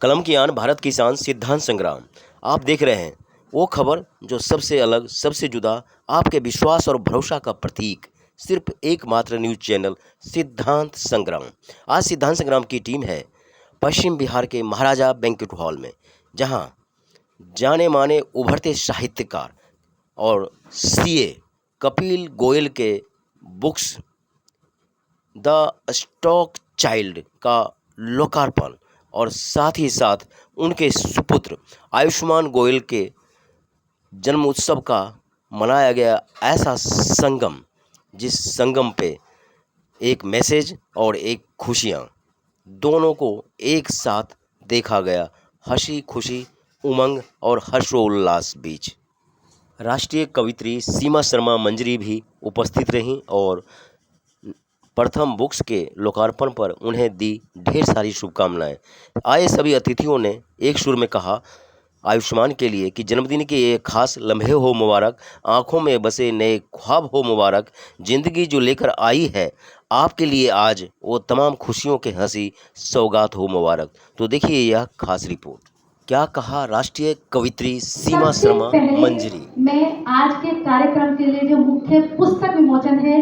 कलम की आन भारत किसान सिद्धांत संग्राम। आप देख रहे हैं वो खबर जो सबसे अलग, सबसे जुदा, आपके विश्वास और भरोसा का प्रतीक, सिर्फ एकमात्र न्यूज चैनल सिद्धांत संग्राम। आज सिद्धांत संग्राम की टीम है पश्चिम बिहार के महाराजा बैंक्वेट हॉल में, जहां जाने माने उभरते साहित्यकार और सीए कपिल गोयल के बुक्स द स्टॉक चाइल्ड का लोकार्पण और साथ ही साथ उनके सुपुत्र आयुष्मान गोयल के जन्म उत्सव का मनाया गया ऐसा संगम, जिस संगम पे एक मैसेज और एक खुशियाँ दोनों को एक साथ देखा गया। हंसी खुशी, उमंग और हर्षोल्लास बीच राष्ट्रीय कवित्री सीमा शर्मा मंजरी भी उपस्थित रहीं और प्रथम बुक्स के लोकार्पण पर उन्हें दी ढेर सारी शुभकामनाएं। आए सभी अतिथियों ने एक सुर में कहा आयुष्मान के लिए कि जन्मदिन के ये खास लम्हे हो मुबारक, आंखों में बसे नए ख्वाब हो मुबारक, ज़िंदगी जो लेकर आई है आपके लिए आज वो तमाम खुशियों के हंसी सौगात हो मुबारक। तो देखिए यह खास रिपोर्ट। क्या कहा राष्ट्रीय कवित्री सीमा शर्मा मंजरी। मैं आज के कार्यक्रम के लिए जो मुख्य पुस्तक विमोचन है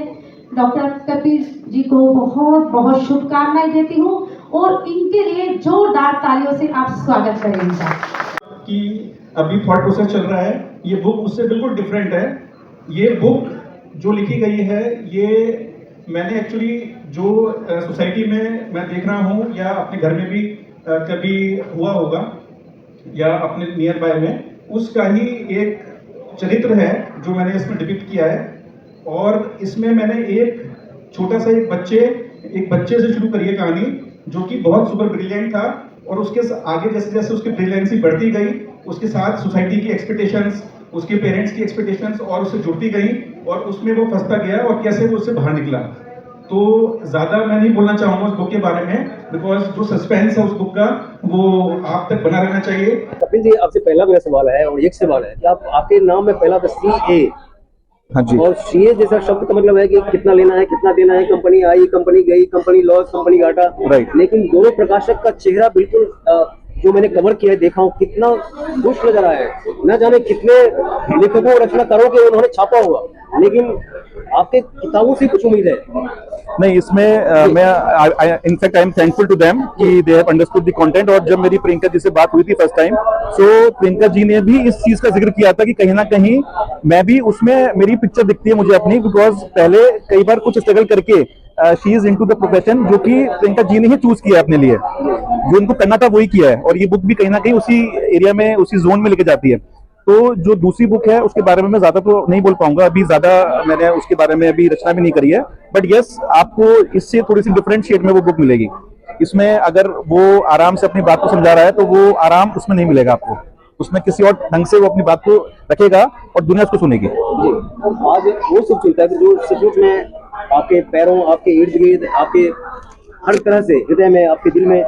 डॉक्टर कपिल जी को बहुत बहुत शुभकामनाएं देती हूँ और इनके लिए जोरदार तालियों से आप स्वागत करेंगे। कि अभी थॉट प्रोसेस चल रहा है, ये बुक उससे बिल्कुल डिफरेंट है। ये बुक जो लिखी गई है, ये मैंने एक्चुअली जो सोसाइटी में मैं देख रहा हूँ या अपने घर में भी कभी हुआ होगा या अपने नियर बाय में, उसका ही एक चरित्र है जो मैंने इसमें डिपिक्ट किया है। और इसमें मैंने एक छोटा सा एक बच्चे से शुरू करी है कहानी, जो कि बहुत सुपर ब्रिलियंट था और उसके आगे जैसे जैसे उसकी ब्रिलियंसी बढ़ती गई, उसके साथ सोसाइटी की एक्सपेक्टेशंस, उसके पेरेंट्स की एक्सपेक्टेशंस और उससे जुड़ती गई और उसमें वो फंसता गया और कैसे वो उससे बाहर निकला। तो ज़्यादा मैं नहीं बोलना चाहूँगा उस बुक के बारे में, बिकॉज जो सस्पेंस है उस बुक का वो आप तक बना रहना चाहिए। कपिल जी, आपसे पहला मेरा सवाल है और एक सवाल है कि आपके नाम में पहला था CA। हाँ जी। और सीए जैसा शब्द का मतलब है कि कितना लेना है, कितना देना है, कंपनी आई, कंपनी गई, कंपनी लॉस, कंपनी घाटा। राइट। लेकिन दोनों प्रकाशक का चेहरा बिल्कुल जो मैंने कवर किया है, देखा हूँ कितना खुश नजर आया है। न जाने कितने लेखकों और रचनाकारों के उन्होंने छापा हुआ, लेकिन आपके किताबों से कुछ उम्मीद है नहीं इसमें। मैं in fact I am thankful to them कि they have understood the content. और जब मेरी प्रियंका जी से बात हुई थी first time, so Priyanka ji ने भी इस चीज का जिक्र किया था कि कहीं ना कहीं मैं भी उसमें मेरी पिक्चर दिखती है मुझे अपनी, बिकॉज पहले कई बार कुछ स्ट्रगल करके she is into the profession, जो कि प्रियंका जी ने ही चूज किया अपने लिए, जो उनको करना था वही किया है। और ये बुक भी कहीं ना कहीं उसी एरिया में, उसी जोन में लेके जाती है। तो जो दूसरी बुक है उसके बारे में मैं ज्यादा तो नहीं बोल पाऊंगा, अभी ज्यादा मैंने उसके बारे में अभी रचना भी नहीं करी है। बट यस, आपको इससे थोड़ी सी डिफरेंट शेड में वो बुक मिलेगी। इसमें अगर वो आराम से अपनी बात को समझा रहा है तो वो आराम उसमें नहीं मिलेगा आपको, उसमें किसी और ढंग से वो अपनी बात को रखेगा और दुनिया उसको सुनेगी। आज वो सब चलता है जो सचमुच में आपके पैरों, आपके इर्द गिर्द, आपके हर तरह से हृदय में, आपके दिल में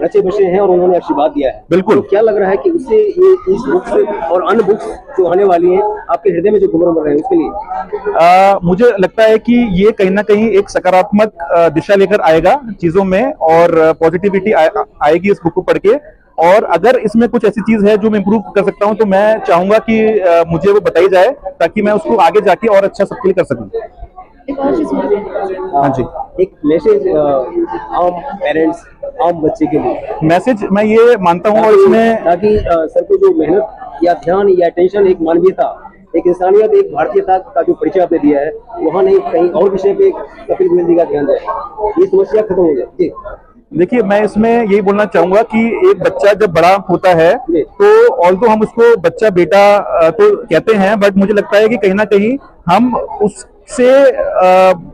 रचे बसे हैं और उन्होंने आशीर्वाद दिया है। बिल्कुल। तो क्या लग रहा है कि उससे ये इस बुक से और अन्य बुक्स जो आने वाली हैं आपके हृदय में जो घुमर रहे हैं उसके लिए मुझे लगता है कि ये कहीं ना कहीं एक सकारात्मक दिशा लेकर आएगा चीजों में और पॉजिटिविटी आएगी इस बुक को पढ़ के। और अगर इसमें कुछ ऐसी चीज है जो मैं इम्प्रूव कर सकता हूं तो मैं चाहूंगा कि मुझे वो बताई जाए, ताकि मैं उसको आगे जाके और अच्छा सबके लिए कर सकूं। हाँ जी। एक मैसेज आम पेरेंट्स, आम बच्चे के लिए मैसेज मैं ये मानता हूँ, और इसमें ताकि सर को जो मेहनत या ध्यान या टेंशन, एक मानवीयता, एक इंसानियत, एक भारतीयता का जो परिचय आपने दिया है, वहाँ नहीं कहीं और विषय पे कपिल गोयल जी का ध्यान जाए, ये समस्या खत्म हो जाए। जी देखिए, मैं इसमें यही बोलना चाहूंगा कि एक बच्चा जब बड़ा होता है तो ऑल्दो हम उसको बच्चा बेटा तो कहते हैं, बट मुझे लगता है कि कहीं ना कहीं हम उससे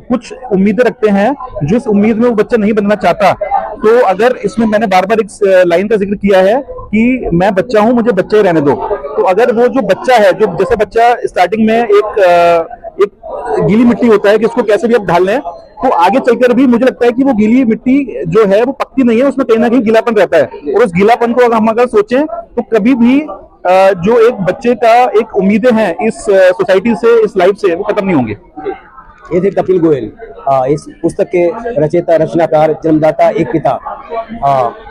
कुछ उम्मीदें रखते हैं जिस उम्मीद में वो बच्चा नहीं बनना चाहता। तो अगर इसमें मैंने बार बार एक लाइन का जिक्र किया है कि मैं बच्चा हूं, मुझे बच्चा ही रहने दो। तो अगर वो जो बच्चा है, जो जैसे बच्चा स्टार्टिंग में एक गीली मिट्टी होता है कि इसको कैसे भी आप ढाल लें, तो आगे चलकर भी मुझे लगता है कि वो गीली मिट्टी जो है वो पकती नहीं है, उसमें कहीं ना कहीं गीलापन रहता है। और उस गीलापन को हम अगर सोचें तो कभी भी जो एक बच्चे का एक उम्मीदें हैं इस सोसाइटी से, इस लाइफ से, वो खत्म नहीं होंगे। ये थे कपिल गोयल, इस पुस्तक के रचयिता, रचनाकार, जन्मदाता, एक पिता।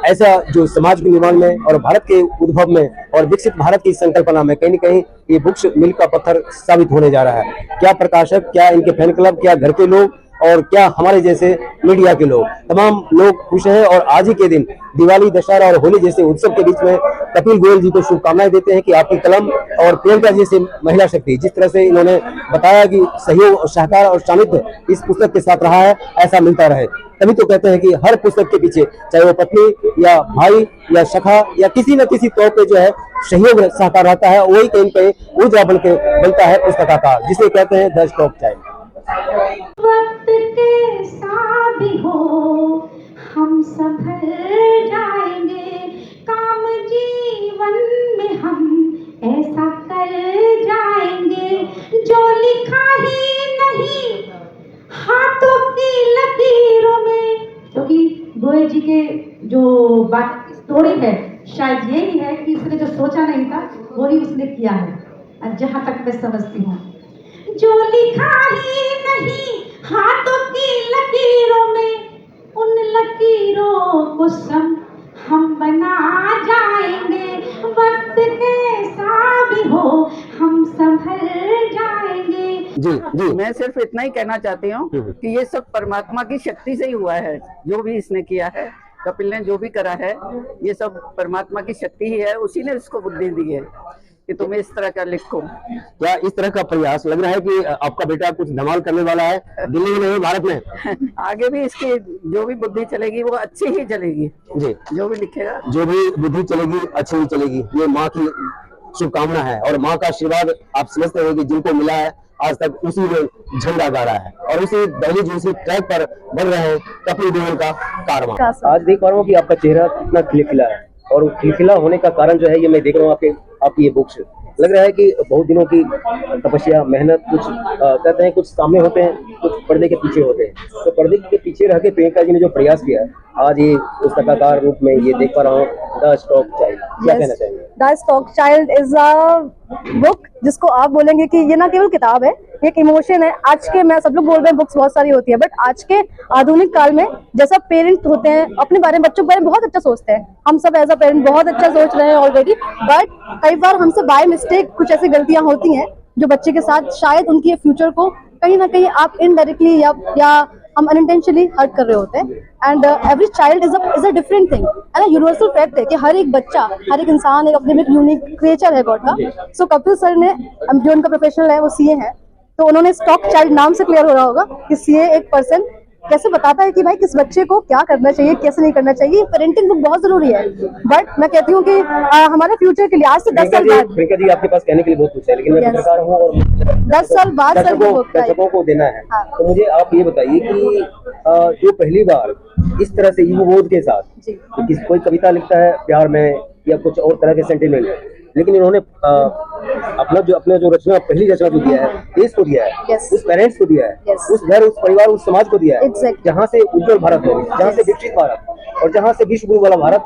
ऐसा जो समाज के निर्माण में और भारत के उद्भव में और विकसित भारत की संकल्पना में कहीं न कहीं ये बुक्स मील का पत्थर साबित होने जा रहा है। क्या प्रकाशक, क्या इनके फैन क्लब, क्या घर के लोग और क्या हमारे जैसे मीडिया के लोग, तमाम लोग खुश हैं और आज ही के दिन दिवाली, दशहरा और होली जैसे उत्सव के बीच में कपिल गोयल जी को शुभकामनाएं देते हैं कि आपकी कलम और प्रियंका जी से महिला शक्ति, जिस तरह से इन्होंने बताया कि सहयोग, सहकार और सानिध्य इस पुस्तक के साथ रहा है, ऐसा मिलता रहे। तभी तो कहते हैं कि हर पुस्तक के पीछे, चाहे वो पत्नी या भाई या सखा या किसी न किसी तौर पे जो है सहयोग सहकार रहता है, वही कहीं कहीं ऊर्जा बनता है पुस्तकाकार, जिसे कहते हैं द स्टॉक चाइल्ड। वक्त कैसा भी हो हम संभल जाएंगे, काम जीवन में हम ऐसा कर जाएंगे, जो लिखा ही नहीं हाथों की लकीरों में। क्योंकि गोयल जी के जो बात स्टोरी है शायद यही है कि उसने जो सोचा नहीं था वही उसने किया है, जहाँ तक मैं समझती हूँ। जो लिखा ही नहीं हाथों की लकीरों में, उन लकीरों को हम बना जाएंगे, वक्त कैसा भी हो हम संभल जाएंगे। जी जी, मैं सिर्फ इतना ही कहना चाहती हूँ कि ये सब परमात्मा की शक्ति से ही हुआ है। जो भी इसने किया है, कपिल ने जो भी करा है, ये सब परमात्मा की शक्ति ही है। उसी ने इसको बुद्धि दी है कि तुम इस तरह का लिखो। क्या इस तरह का प्रयास लग रहा है कि आपका बेटा कुछ धमाल करने वाला है दिल्ली में, नहीं भारत में? आगे भी इसकी जो भी बुद्धि चलेगी वो अच्छी ही चलेगी जी, जो भी लिखेगा। जो भी बुद्धि चलेगी अच्छी ही चलेगी, ये माँ की शुभकामना है। और माँ का आशीर्वाद आप समझते हैं कि जिनको मिला है आज तक उसी में झंडा गाड़ा है और उसी दहलीज, उसी ट्रैक पर बढ़ रहे हैं कपिल गोयल का कारवां। आज देख पा रहा हूँ कि आपका चेहरा कितना खिलखिला है, और खिलखिला होने का कारण जो है ये मैं देख रहा हूँ आपकी ये बुक्स। लग रहा है कि बहुत दिनों की तपस्या, मेहनत, कुछ कहते हैं कुछ सामने होते हैं, कुछ पर्दे के पीछे होते हैं। तो पर्दे के पीछे रह के प्रियंका जी ने जो प्रयास किया है, आज ये पुस्तकाकार रूप में ये देख पा रहा हूँ, द स्टॉक चाइल्ड। क्या कहना चाहेंगे? The stock child is a book जिसको आप बोलेंगे कि ये ना केवल किताब है, एक इमोशन है। आज के, मैं सब लोग बोल रहे हैं बुक्स बहुत सारी होती है, बट आज के आधुनिक काल में जैसा पेरेंट होते हैं अपने बारे में, बच्चों के बारे में बहुत अच्छा सोचते हैं। हम सब एज अ पेरेंट बहुत अच्छा सोच रहे हैं ऑलरेडी, बट कई बार हमसे बाय मिस्टेक कुछ ऐसी गलतियां होती हैं जो बच्चे के साथ शायद उनके फ्यूचर को कहीं ना कहीं आप इनडायरेक्टली या हम अनइंटेंशनली हर्ट कर रहे होते हैं। And every child is a different thing, है ना, यूनिवर्सल फैक्ट है कि हर एक बच्चा, हर एक इंसान एक अपने में यूनिक क्रिएचर है गॉड का। सो कपिल सर ने, जो उनका प्रोफेशनल है वो सीए है, तो उन्होंने स्टॉक चाइल्ड नाम से क्लियर हो रहा होगा कि सीए एक पर्सन कैसे बताता है कि भाई किस बच्चे को क्या करना चाहिए, कैसे नहीं करना चाहिए। पेरेंटिंग बुक बहुत जरूरी है, बट मैं कहती हूँ कि हमारे फ्यूचर के लिए आज से 10 साल बाद, प्रियंका जी आपके पास कहने के लिए बहुत कुछ है, लेकिन मैं पत्रकार हूँ और 10 साल बाद दर्शकों को देना है। हाँ। तो मुझे आप ये बताइए कि जो पहली बार इस तरह से युवबोध के साथ कोई कविता लिखता है प्यार में या कुछ और तरह के सेंटिमेंट, लेकिन इन्होंने अपने जो रचना, पहली रचना जो दिया है, देश को दिया है, उस पेरेंट्स को दिया है, उस घर, उस परिवार, उस समाज को दिया है, जहाँ से उज्जवल भारत हो, जहाँ से विकसित भारत और जहाँ से विश्व गुरु वाला भारत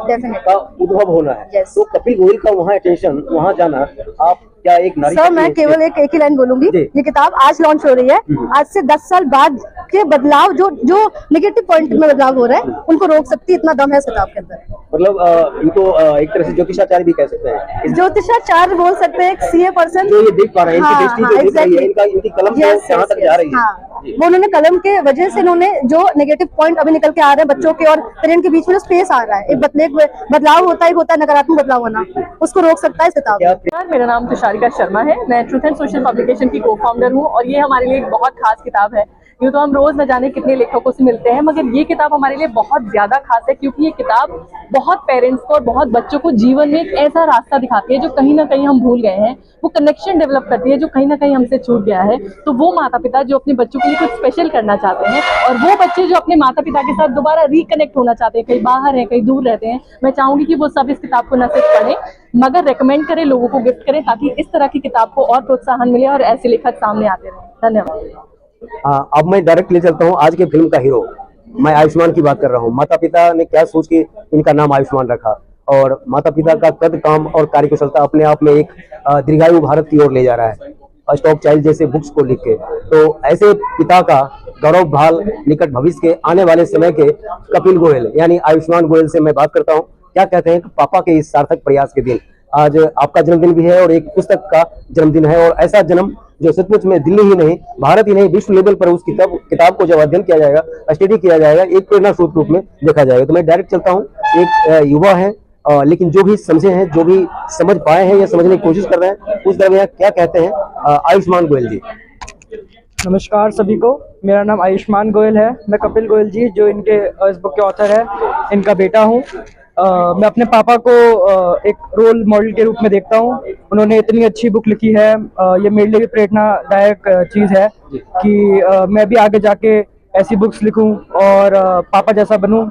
का उद्भव होना है। तो कपिल गोयल का वहाँ अटेंशन, वहाँ जाना, आप क्या एक नारी? सर मैं केवल एक ही लाइन बोलूंगी, ये किताब आज लॉन्च हो रही है, आज से 10 साल बाद के बदलाव, जो नेगेटिव पॉइंट में बदलाव हो रहा है, उनको रोक सकती है, इतना दम है इस किताब के अंदर। मतलब इनको एक तरह से ज्योतिषाचार्य भी कह सकते हैं, ज्योतिषाचार्य बोल सकते हैं, एक सीए पर्सन जो ये देख पा रहे हैं, इनकी दृष्टि जो दिख रही है, इनकी कलम कहाँ तक जा रही है। वो उन्होंने कलम के वजह से इन्होंने जो नेगेटिव पॉइंट अभी निकल के आ रहे हैं बच्चों के और पेरेंट के बीच में जो स्पेस आ रहा है, एक बदलाव होता है नकारात्मक बदलाव होना, उसको रोक सकता है इस किताब। मेरा नाम तुषारिका शर्मा है, मैं ट्रूथ एंड सोशल पब्लिकेशन की को फाउंडर हूँ और ये हमारे लिए एक बहुत खास किताब है। यूँ तो हम रोज न जाने कितने लेखकों से मिलते हैं, मगर ये किताब हमारे लिए बहुत ज्यादा खास है क्योंकि ये किताब बहुत पेरेंट्स को और बहुत बच्चों को जीवन में एक ऐसा रास्ता दिखाती है जो कहीं ना कहीं हम भूल गए हैं, वो कनेक्शन डेवलप करती है जो कहीं ना कहीं हमसे छूट गया है। तो वो माता पिता जो अपने बच्चों के लिए कुछ स्पेशल करना चाहते हैं और वो बच्चे जो अपने माता पिता के साथ दोबारा रिकनेक्ट होना चाहते हैं, कहीं बाहर हैं, कहीं दूर रहते हैं, मैं चाहूंगी कि वो सब इस किताब को न सिर्फ पढ़ें मगर रेकमेंड करें, लोगों को गिफ्ट करें, ताकि इस तरह की किताब को और प्रोत्साहन मिले और ऐसे लेखक सामने आते रहें। धन्यवाद। अब मैं डायरेक्ट ले चलता हूँ आज के फिल्म का हीरो, मैं आयुष्मान की बात कर रहा हूँ। माता पिता ने क्या सोच के इनका नाम आयुष्मान रखा और माता पिता का कद, काम और कार्यकुशलता अपने आप में एक दीर्घायु भारत की ओर ले जा रहा है। स्टॉक चाइल्ड जैसे बुक्स को लिख के। तो ऐसे पिता का गौरव भाल निकट भविष्य के आने वाले समय के कपिल गोयल यानी आयुष्मान गोयल से मैं बात करता हूँ। क्या कहते हैं कि पापा के इस सार्थक प्रयास के दिन आज आपका जन्मदिन भी है और एक पुस्तक का जन्मदिन है, और ऐसा जन्म जो सचमुच में दिल्ली ही नहीं, भारत ही नहीं, विश्व लेवल पर उस किताब को जब अध्ययन किया जाएगा, स्टडी किया जाएगा, एक प्रेरणा स्रोत रूप में देखा जाएगा। तो मैं डायरेक्ट चलता हूँ। एक युवा है लेकिन जो भी समझे हैं, जो भी समझ पाए हैं या समझने की कोशिश कर रहे हैं, उस दरमियान क्या कहते हैं आयुष्मान गोयल जी। नमस्कार सभी को, मेरा नाम आयुष्मान गोयल है। मैं कपिल गोयल जी जो इनके इस बुक के ऑथर है, इनका बेटा हूँ। मैं अपने पापा को एक रोल मॉडल के रूप में देखता हूँ। उन्होंने इतनी अच्छी बुक लिखी है, ये मेरे लिए भी प्रेरणादायक चीज़ है कि मैं भी आगे जाके ऐसी बुक्स लिखूं और पापा जैसा बनूं।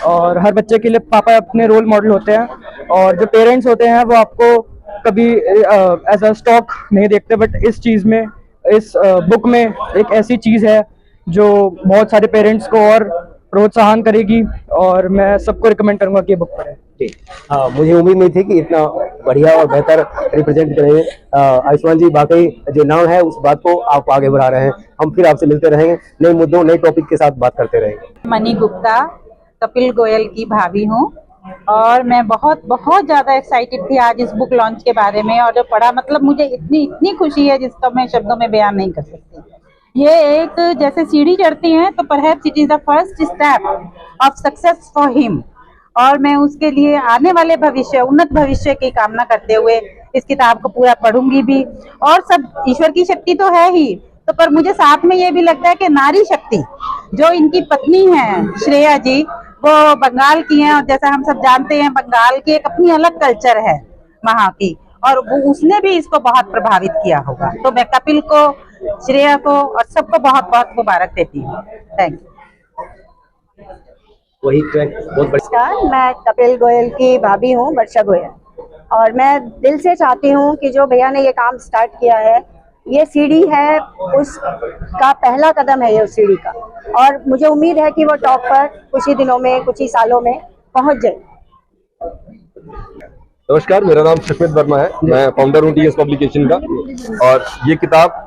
और हर बच्चे के लिए पापा अपने रोल मॉडल होते हैं, और जो पेरेंट्स होते हैं वो आपको कभी एज अ स्टॉक नहीं देखते, बट इस चीज़ में, इस बुक में एक ऐसी चीज़ है जो बहुत सारे पेरेंट्स को और प्रोत्साहन करेगी, और मैं सबको रिकमेंड करूंगा कि ये बुक पढ़ें। हाँ, मुझे उम्मीद नहीं थी कि इतना बढ़िया और बेहतर रिप्रेजेंट करेंगे आयुष्मान जी। वाकई जो नाम है उस बात को आप आगे बढ़ा रहे हैं। हम फिर आपसे मिलते रहेंगे, नए मुद्दों, नए टॉपिक के साथ बात करते रहेंगे। मनी गुप्ता, कपिल गोयल की भाभी हूँ, और मैं बहुत बहुत ज़्यादा एक्साइटेड थी आज इस बुक लॉन्च के बारे में, और जो पढ़ा, मतलब मुझे इतनी खुशी है जिसका मैं शब्दों में बयान नहीं कर सकती। ये एक जैसे सीढ़ी चढ़ती हैं, तो perhaps it is the first step of success for him, और मैं उसके लिए आने वाले भविष्य, उन्नत भविष्य की कामना करते हुए इस किताब को पूरा पढ़ूंगी भी। और सब ईश्वर की शक्ति तो है ही, तो पर मुझे साथ में ये भी लगता है कि नारी शक्ति, जो इनकी पत्नी है श्रेया जी, वो बंगाल की हैं, और जैसा हम सब जानते हैं बंगाल की एक अपनी अलग कल्चर है वहाँ की, और वो उसने भी इसको बहुत प्रभावित किया होगा। तो मैं कपिल को, श्रेया को और सबको बहुत बहुत मुबारक देती हूँ। Thank you. वही ट्रैक बहुत नमस्कार, मैं कपिल गोयल की भाभी हूँ, वर्षा गोयल, और मैं दिल से चाहती हूँ कि जो भैया ने ये काम स्टार्ट किया है, ये सीढ़ी है, उसका पहला कदम है ये उस सीढ़ी का, और मुझे उम्मीद है कि वो टॉप पर कुछ ही दिनों में, कुछ ही सालों में पहुँच जाए। नमस्कार, मेरा नाम सुष्मित वर्मा है, मैं फाउंडर हूँ टीएस पब्लिकेशन का, और ये किताब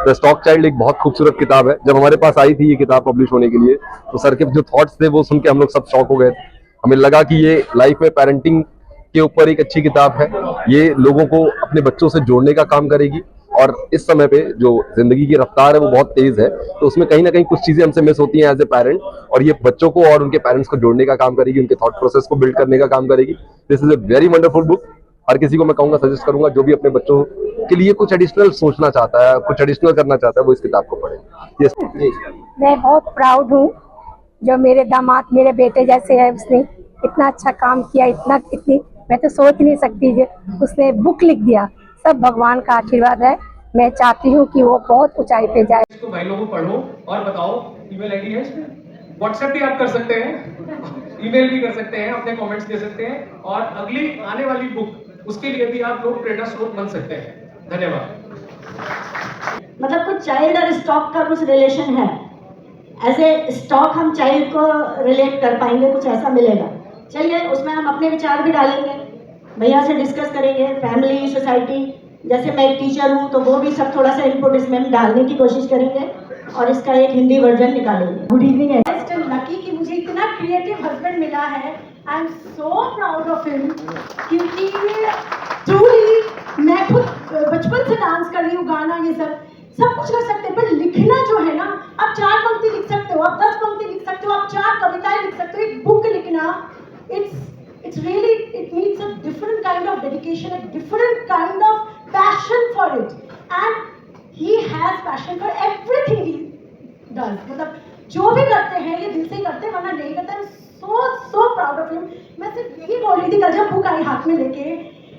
द स्टॉक चाइल्ड एक बहुत खूबसूरत किताब है। जब हमारे पास आई थी ये किताब पब्लिश होने के लिए, तो सर के जो थॉट्स थे वो सुन के हम लोग सब शॉक हो गए थे। हमें लगा कि ये लाइफ में पेरेंटिंग के ऊपर एक अच्छी किताब है, ये लोगों को अपने बच्चों से जोड़ने का काम करेगी, और इस समय पे जो जिंदगी की रफ्तार है वो बहुत तेज है, तो उसमें कहीं ना कहीं कुछ चीजें हमसे मिस होती हैं एज ए पेरेंट, और ये बच्चों को और उनके पेरेंट्स को जोड़ने का काम करेगी, उनके थॉट प्रोसेस को बिल्ड करने का काम करेगी। This is a very wonderful book. हर किसी को मैं कहूंगा, सजेस्ट करूंगा, जो भी अपने बच्चों के लिए कुछ एडिशनल सोचना चाहता है, कुछ एडिशनल करना चाहता है, वो इस किताब को पढ़े। yes. मैं बहुत प्राउड हूँ, जो मेरे दामाद मेरे बेटे जैसे है, उसने इतना अच्छा काम किया, इतनी मैं तो सोच नहीं सकती, उसने बुक लिख दिया। सब भगवान का आशीर्वाद है। मैं चाहती हूँ कि वो बहुत ऊंचाई पे जाए। इसको भाई लोगों पढ़ो और बताओ। ईमेल आईडी है इसमें, व्हाट्सएप भी आप कर सकते हैं, ईमेल भी कर सकते हैं, अपने कमेंट्स दे सकते हैं, और अगली आने वाली बुक उसके लिए भी आप लोग प्रेरणा स्रोत बन सकते हैं। धन्यवाद। मतलब कुछ चाइल्ड और स्टॉक का कुछ रिलेशन है, एज ए स्टॉक हम चाइल्ड को रिलेट कर पाएंगे, कुछ ऐसा मिलेगा। चलिए, उसमें हम अपने विचार भी डालेंगे, भैया से डिस्कस करेंगे, फैमिली, सोसाइटी, जैसे मैं एक टीचर हूँ तो वो भी सब थोड़ा सा इनपुट इसमें हम डालने की कोशिश करेंगे, और इसका एक हिंदी वर्जन निकालेंगे। Good evening. लकी कि मुझे इतना क्रिएटिव हस्बैंड मिला है। I am so proud of him, क्योंकि ट्रूली मैं खुद बचपन से डांस कर रही हूँ, गाना, ये सब कुछ कर सकते हैं, पर लिखना जो है ना, आप 4 पंक्ति लिख सकते हो, आप 10 पंक्ति लिख सकते हो, आप 4 कविताएं लिख सकते हो, एक बुक लिखना, it's really, it needs a different kind of dedication, a different kind of passion for it, and he has passion for everything he does. मतलब जो भी करते हैं ये दिल से ही करते हैं, वरना नहीं करते हैं। so proud of him। मैं सिर्फ यही बोल रही थी कल जब बुक आई हाथ में लेके,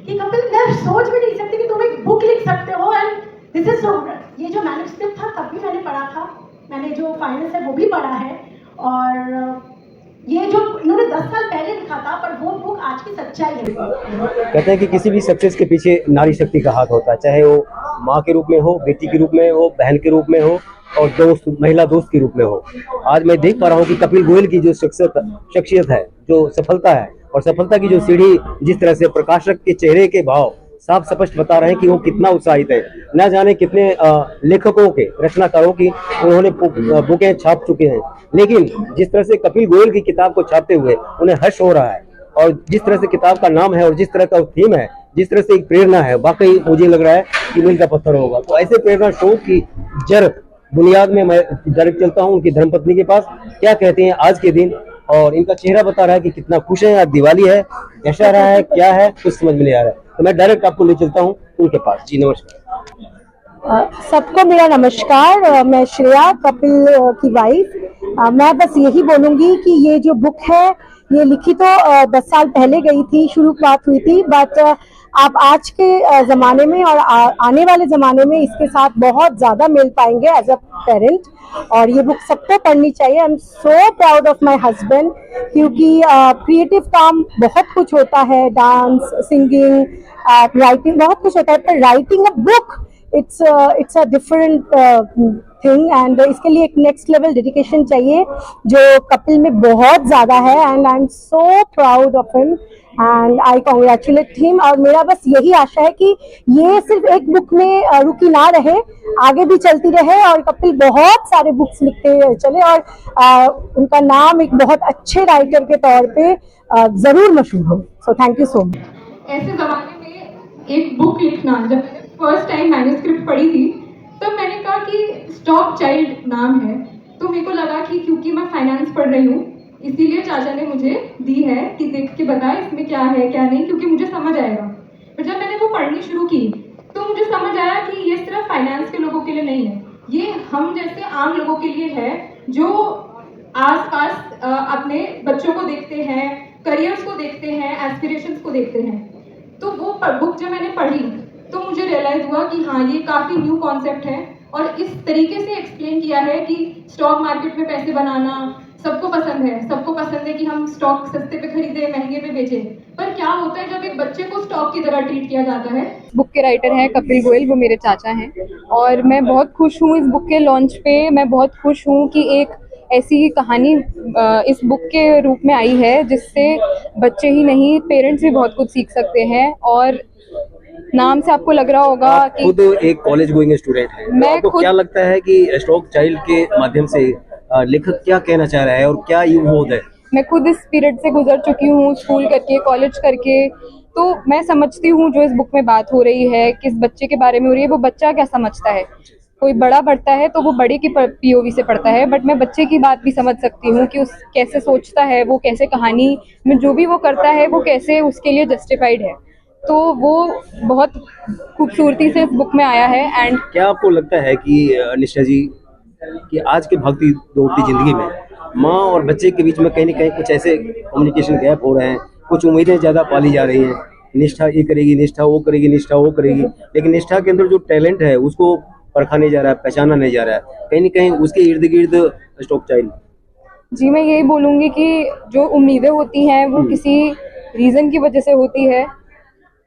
कि कपिल, मैं सोच भी नहीं सकती कि तुम एक बुक लिख सकते हो, and this is so good. ये जो मैन्युस्क्रिप्ट था तब भी मैंने पढ़ा था, मैंने जो फाइनल्स है वो भी पढ़ा है, और ये जो इन्होंने 10 साल पहले लिखा था, पर वो बुक आज की सच्चाई है। कहते हैं कि किसी भी सक्सेस के पीछे नारी शक्ति का हाथ होता है, चाहे वो माँ के रूप में हो, बेटी के रूप में हो, बहन के रूप में हो, और दोस्त, महिला दोस्त के रूप में हो। आज मैं देख पा रहा हूँ कि कपिल गोयल की जो शख्सियत है, जो सफलता है, और सफलता की जो सीढ़ी जिस तरह से प्रकाशक के चेहरे के भाव साफ स्पष्ट बता रहे हैं कि वो कितना उत्साहित है। न जाने कितने लेखकों के, रचनाकारों की उन्होंने बुकें छाप चुके हैं, लेकिन जिस तरह से कपिल गोयल की किताब को छापते हुए उन्हें हर्ष हो रहा है, और जिस तरह से किताब का नाम है और जिस तरह का थीम है, जिस तरह से एक प्रेरणा है, वाकई मुझे लग रहा है कि मील का पत्थर होगा। तो ऐसे प्रेरणा स्रोत की जड़ बुनियाद में मैं डायरेक्ट चलता हूँ उनकी धर्मपत्नी के पास, क्या कहते हैं आज के दिन, और इनका चेहरा बता रहा है कि कितना खुश है। आज दिवाली है, कैसा रहा है, क्या है, कुछ समझ में नहीं आ रहा है, तो मैं डायरेक्ट आपको ले चलता हूँ उनके पास। जी नमस्कार। सबको मेरा नमस्कार। मैं श्रेया, कपिल की वाइफ। मैं बस यही बोलूंगी कि ये जो बुक है ये लिखी तो 10 साल पहले गई थी, शुरुआत हुई थी, बट आप आज के ज़माने में और आने वाले ज़माने में इसके साथ बहुत ज़्यादा मिल पाएंगे एज अ पेरेंट, और ये बुक सबको पढ़नी चाहिए। I am so proud of my husband, क्योंकि क्रिएटिव काम बहुत कुछ होता है, डांस, सिंगिंग, राइटिंग, बहुत कुछ होता है, पर writing a book it's a different thing, and इसके लिए एक नेक्स्ट लेवल डेडिकेशन चाहिए जो कपिल में बहुत ज़्यादा है, and I am so proud of him and I congratulate him. और मेरा बस यही आशा है कि ये सिर्फ एक बुक में रुकी ना रहे, आगे भी चलती रहे, और कपिल बहुत सारे बुक्स लिखते चले, और उनका नाम एक बहुत अच्छे राइटर के तौर पे जरूर मशहूर हो। So thank you so much. ऐसे ज़माने में एक बुक लिखना, जब मैंने फर्स्ट टाइम मैन्युस्क्रिप्ट पढ़ी थी तब मैंने कहा कि स्टॉक चाइल्ड नाम है, तो मेरे को लगा कि क्योंकि मैं फाइनेंस पढ़ रही हूँ इसीलिए चाचा ने मुझे दी है कि देख के बता इसमें क्या है क्या नहीं, क्योंकि मुझे समझ आएगा। पर जब मैंने वो पढ़नी शुरू की तो मुझे समझ आया कि ये सिर्फ फाइनेंस के लोगों के लिए नहीं है, ये हम जैसे आम लोगों के लिए है जो आसपास अपने बच्चों को देखते हैं, करियर्स को देखते हैं, एस्पिरेशंस को देखते हैं। तो वो बुक जब मैंने पढ़ी तो मुझे रियलाइज़ हुआ कि हाँ ये काफ़ी न्यू कॉन्सेप्ट है, और इस तरीके से एक्सप्लेन किया है कि स्टॉक मार्केट में पैसे बनाना सबको पसंद है, सबको पसंद है कि हम स्टॉक सस्ते पे खरीदें, महंगे पे बेचें, पर क्या होता है जब एक बच्चे को स्टॉक की तरह ट्रीट किया जाता है। बुक के राइटर हैं कपिल गोयल, वो मेरे चाचा हैं, और मैं बहुत खुश हूँ इस बुक के लॉन्च पे। मैं बहुत खुश हूँ कि एक ऐसी कहानी इस बुक के रूप में आई है जिससे बच्चे ही नहीं पेरेंट्स भी बहुत कुछ सीख सकते हैं। और नाम से आपको लग रहा होगा कि खुद एक कॉलेज गोइंग स्टूडेंट है, तो आपको क्या लगता है कि स्टॉक चाइल्ड के माध्यम से लेखक क्या कहना चाह रहा है और क्या युवबोध है? मैं खुद इस पीरियड से गुजर चुकी हूँ, स्कूल करके, कॉलेज करके, तो मैं समझती हूँ जो इस बुक में बात हो रही है, किस बच्चे के बारे में हो रही है, वो बच्चा क्या समझता है। कोई बड़ा पढ़ता है तो वो बड़े की पीओवी से पढ़ता है, बट मैं बच्चे की बात भी समझ सकती हूँ कि उस कैसे सोचता है, वो कैसे कहानी में जो भी वो करता है वो कैसे उसके लिए जस्टिफाइड है। तो वो बहुत खूबसूरती से इस बुक में आया है। एंड क्या आपको लगता है कि निष्ठा जी कि आज के भागती दौड़ती जिंदगी में माँ और बच्चे के बीच में कहीं ना कहीं कुछ ऐसे कम्युनिकेशन गैप हो रहे हैं, कुछ उम्मीदें ज़्यादा पाली जा रही हैं, निष्ठा ये करेगी, निष्ठा वो करेगी, निष्ठा वो करेगी, लेकिन निष्ठा के अंदर जो टैलेंट है उसको परखा नहीं जा रहा है, पहचाना नहीं जा रहा है, कहीं ना कहीं उसके इर्द गिर्द स्टॉक चाइल्ड। जी मैं यही बोलूँगी कि जो उम्मीदें होती हैं वो किसी रीज़न की वजह से होती है,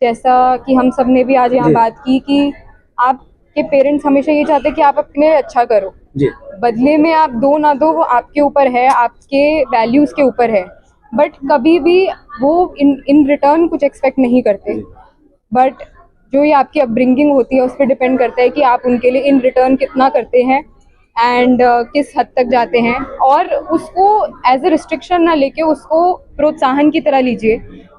जैसा कि हम सब ने भी आज यहाँ बात की कि आपके पेरेंट्स हमेशा ये चाहते हैं कि आप अपने अच्छा करो जी, बदले में आप दो ना दो वो आपके ऊपर है, आपके वैल्यूज़ के ऊपर है, बट कभी भी वो इन रिटर्न कुछ एक्सपेक्ट नहीं करते। बट जो ये आपकी अपब्रिंगिंग होती है उस पर डिपेंड करता है कि आप उनके लिए इन रिटर्न कितना करते हैं एंड किस हद तक जाते हैं, और उसको एज ए रिस्ट्रिक्शन ना लेके उसको प्रोत्साहन की तरह लीजिए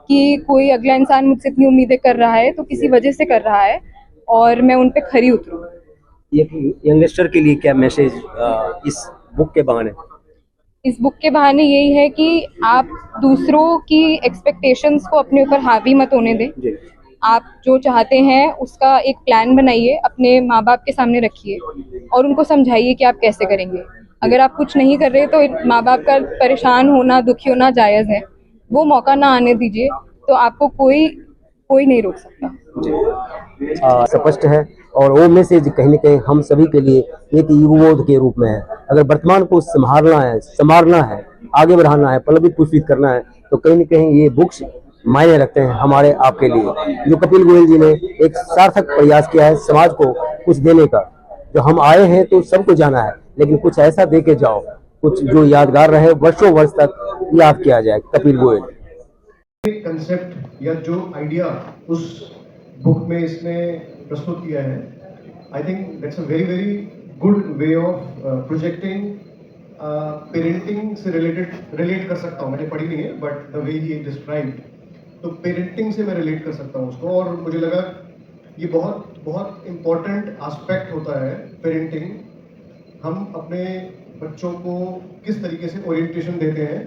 कि कोई अगला इंसान मुझसे इतनी उम्मीदें कर रहा है तो किसी वजह से कर रहा है और मैं उन पे खरी उतरूँ। यंगस्टर के लिए क्या मैसेज इस बुक के बहाने? इस बुक के बहाने यही है कि आप दूसरों की एक्सपेक्टेशंस को अपने ऊपर हावी मत होने दें। आप जो चाहते हैं उसका एक प्लान बनाइए, अपने माँ बाप के सामने रखिए और उनको समझाइए कि आप कैसे करेंगे। अगर आप कुछ नहीं कर रहे तो माँ बाप का परेशान होना, दुखी होना जायज़ है, वो मौका ना आने दीजिए, तो आपको कोई नहीं रोक सकता। स्पष्ट है और वो मैसेज कहीं न कहीं हम सभी के लिए एक युवबोध के रूप में है। अगर वर्तमान को संभालना है, आगे बढ़ाना है, पलवित पुष्पित करना है, तो कहीं न कहीं ये बुक्स मायने रखते हैं हमारे आपके लिए। जो कपिल गोयल जी ने एक सार्थक प्रयास किया है समाज को कुछ देने का। जो हम आए हैं तो सबको जाना है, लेकिन कुछ ऐसा दे के जाओ, कुछ जो यादगार रहे, वर्षों वर्ष तक याद किया जाए। कपिल गोयल कंसेप्ट या जो आइडिया उस बुक में इसने प्रस्तुत किया है। I think that's a very very good way of projecting parenting से रिलेट कर सकता हूँ। मैंने पढ़ी नहीं है but the way he describe, तो पेरेंटिंग से मैं रिलेट कर सकता हूँ उसको। और मुझे लगा ये बहुत बहुत इम्पोर्टेंट एस्पेक्ट होता है पेरेंटिंग। हम अपने बच्चों को किस तरीके से ओरिएंटेशन देते हैं,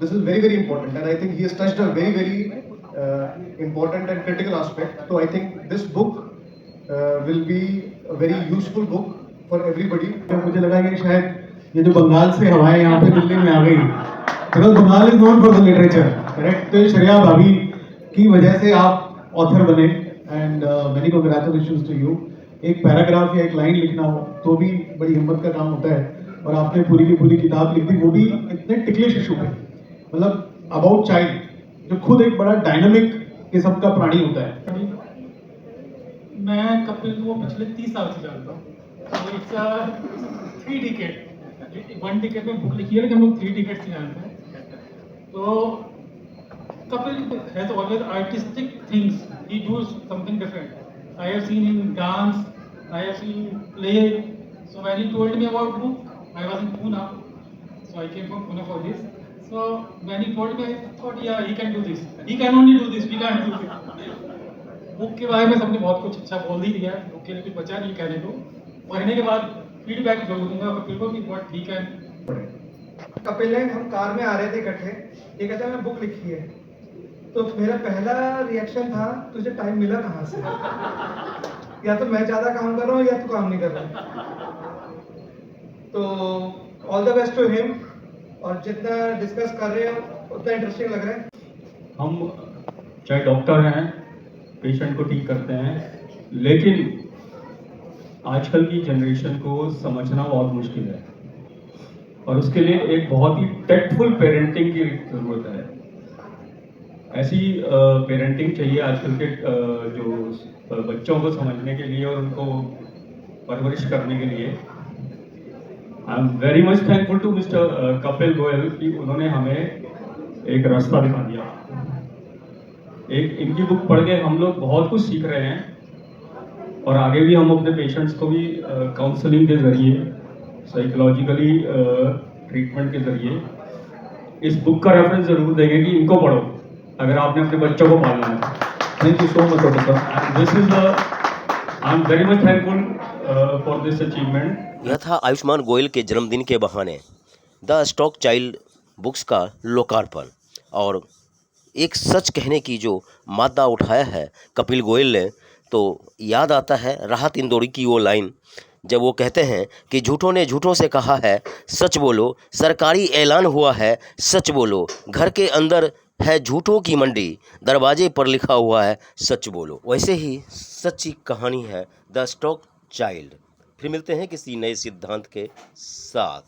this is very very important and I think he has touched a very very important and critical aspect. तो I think this book will be a very useful book for everybody. मुझे लगा कि शायद ये जो बंगाल से हवाएं यहाँ पे दिल्ली में आ गई, because Bengal is known for the literature, correct. तो श्रेया भाभी की वजह से आप ऑथर बने and many congratulations to you. एक पैराग्राफ या एक लाइन लिखना हो तो भी बड़ी हिम्मत का काम होता है, और आपने पूरी की पूरी किताब लिख दी, वो भी इतने टिकलिश इशू पे, मतलब अबाउट चाइल्ड, जो खुद एक बड़ा डायनामिक किस्म का प्राणी होता है। मैं कपिल को पिछले 30 साल से जानता हूँ, तो इट्स 3 डिकेड, 1 डिकेड में बुक लिखी है लेकिन हम लोग 3 डिकेड से जानते हैं। तो Kapil has always artistic things, he does something different. I have seen in dance, I have seen play, so when he told me about book, I was in Pune, so I came from Pune for this. So when he told me, I thought, yeah, he can do this. He can only do this. We can't do this. Book के बारे में सबने बहुत कुछ अच्छा बोल ही दिया, book के लिए कुछ बचा नहीं कहने को। पढ़ने के बाद फीडबैक जरूर दूंगा कपिल को कि व्हाट ही कैन। कपिल ने, हम कार में आ रहे थे इकट्ठे, ये कहता है मैं बुक लिखी है, तो मेरा पहला रिएक्शन था तुझे टाइम मिला कहाँ से? या तो मैं ज्यादा काम कर रहा हूँ या तू काम नहीं कर रहा। तो all the best to him, और जितना डिस्कस कर रहे हो उतना इंटरेस्टिंग लग रहा है। हम चाहे डॉक्टर हैं, पेशेंट को ठीक करते हैं, लेकिन आजकल की जनरेशन को समझना बहुत मुश्किल है, और उसके लिए एक बहुत ही टैक्टफुल पेरेंटिंग की ज़रूरत है। ऐसी पेरेंटिंग चाहिए आजकल के जो बच्चों को समझने के लिए और उनको परवरिश करने के लिए। I am very much thankful to mister Kapil Goyal कि उन्होंने हमें एक रास्ता दिखा दिया। एक इनकी बुक पढ़ के हम लोग बहुत कुछ सीख रहे हैं, और आगे भी हम अपने पेशेंट्स को भी काउंसलिंग के ज़रिए, साइकोलॉजिकली ट्रीटमेंट के ज़रिए इस बुक का रेफरेंस ज़रूर देंगे कि इनको पढ़ो अगर आपने अपने बच्चों को पालना है। Thank you so much doctor साहब, this is I am very much thankful for this achievement. यह था आयुष्मान गोयल के जन्मदिन के बहाने द स्टॉक चाइल्ड बुक्स का लोकार्पण, और एक सच कहने की जो मादा उठाया है कपिल गोयल ने, तो याद आता है राहत इंदौरी की वो लाइन जब वो कहते हैं कि झूठों ने झूठों से कहा है सच बोलो, सरकारी ऐलान हुआ है सच बोलो, घर के अंदर है झूठों की मंडी, दरवाजे पर लिखा हुआ है सच बोलो। वैसे ही सच्ची कहानी है द स्टॉक चाइल्ड। फिर मिलते हैं किसी नए सिद्धांत के साथ।